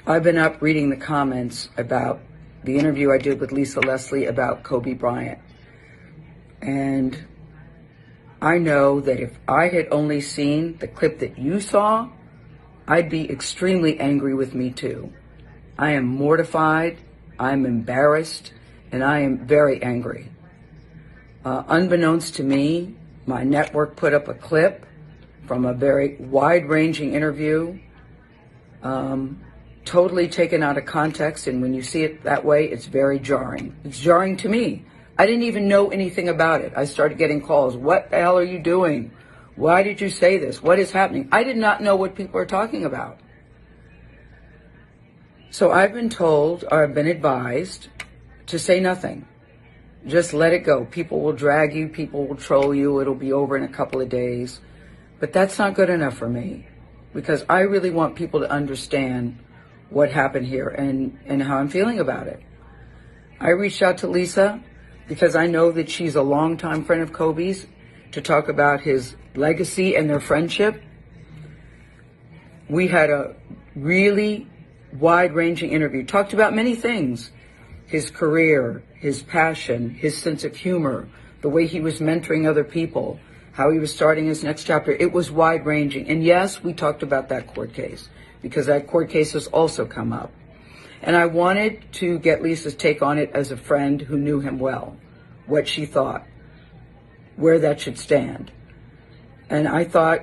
I've been up reading the comments about the interview I did with Lisa Leslie about Kobe Bryant. And I know that if I had only seen the clip that you saw, I'd be extremely angry with me too. I am mortified, I'm embarrassed, and I am very angry. Unbeknownst to me, my network put up a clip from a very wide-ranging interview, totally taken out of context, and when you see it that way, it's very jarring. It's jarring to me. I didn't even know anything about it. I started getting calls. What the hell are you doing? Why did you say this? What is happening? I did not know what people are talking about. So I've been told, or I've been advised, to say nothing. Just let it go. People will drag you. People will troll you. It'll be over in a couple of days. But that's not good enough for me, because I really want people to understand what happened here and how I'm feeling about it. I reached out to Lisa because I know that she's a longtime friend of Kobe's, to talk about his legacy and their friendship. We had a really wide-ranging interview, talked about many things: his career, his passion, his sense of humor, the way he was mentoring other people, how he was starting his next chapter. It was wide-ranging. And yes, we talked about that court case, because that court case has also come up. And I wanted to get Lisa's take on it as a friend who knew him well, what she thought, where that should stand. And I thought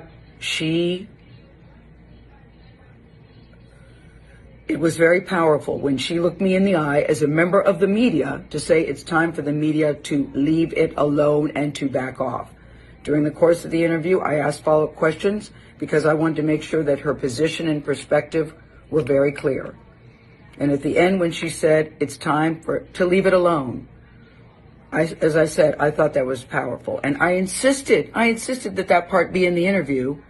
it was very powerful when she looked me in the eye as a member of the media to say it's time for the media to leave it alone and to back off. During the course of the interview, I asked follow-up questions because I wanted to make sure that her position and perspective were very clear. And at the end, when she said it's time to leave it alone, as I said, I thought that was powerful. And I insisted that that part be in the interview,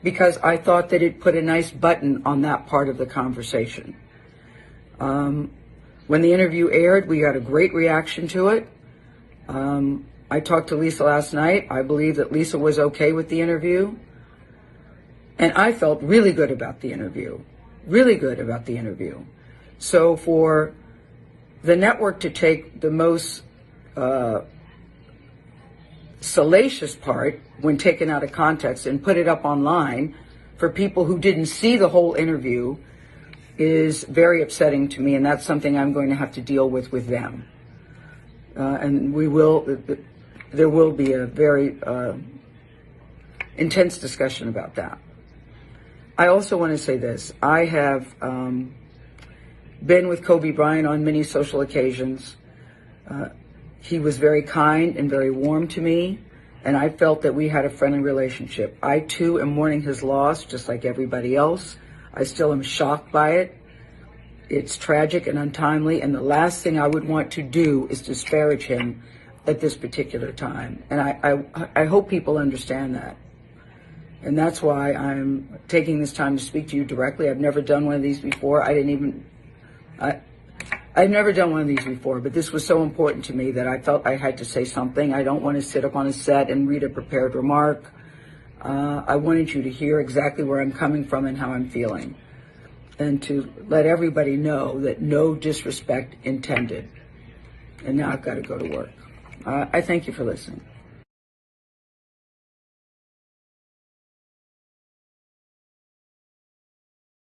because I thought that it put a nice button on that part of the conversation. When the interview aired, we got a great reaction to it. I talked to Lisa last night. I believe that Lisa was okay with the interview. And I felt really good about the interview. So for the network to take the most salacious part, when taken out of context, and put it up online for people who didn't see the whole interview, is very upsetting to me, and that's something I'm going to have to deal with them. And there will be a very intense discussion about that. I also want to say this. I have been with Kobe Bryant on many social occasions. He was very kind and very warm to me, and I felt that we had a friendly relationship. I, too, am mourning his loss, just like everybody else. I still am shocked by it. It's tragic and untimely, and the last thing I would want to do is disparage him at this particular time. And I hope people understand that. And that's why I'm taking this time to speak to you directly. I've never done one of these before. I've never done one of these before, but this was so important to me that I felt I had to say something. I don't want to sit up on a set and read a prepared remark. I wanted you to hear exactly where I'm coming from and how I'm feeling, and to let everybody know that no disrespect intended. And now I've got to go to work. I thank you for listening.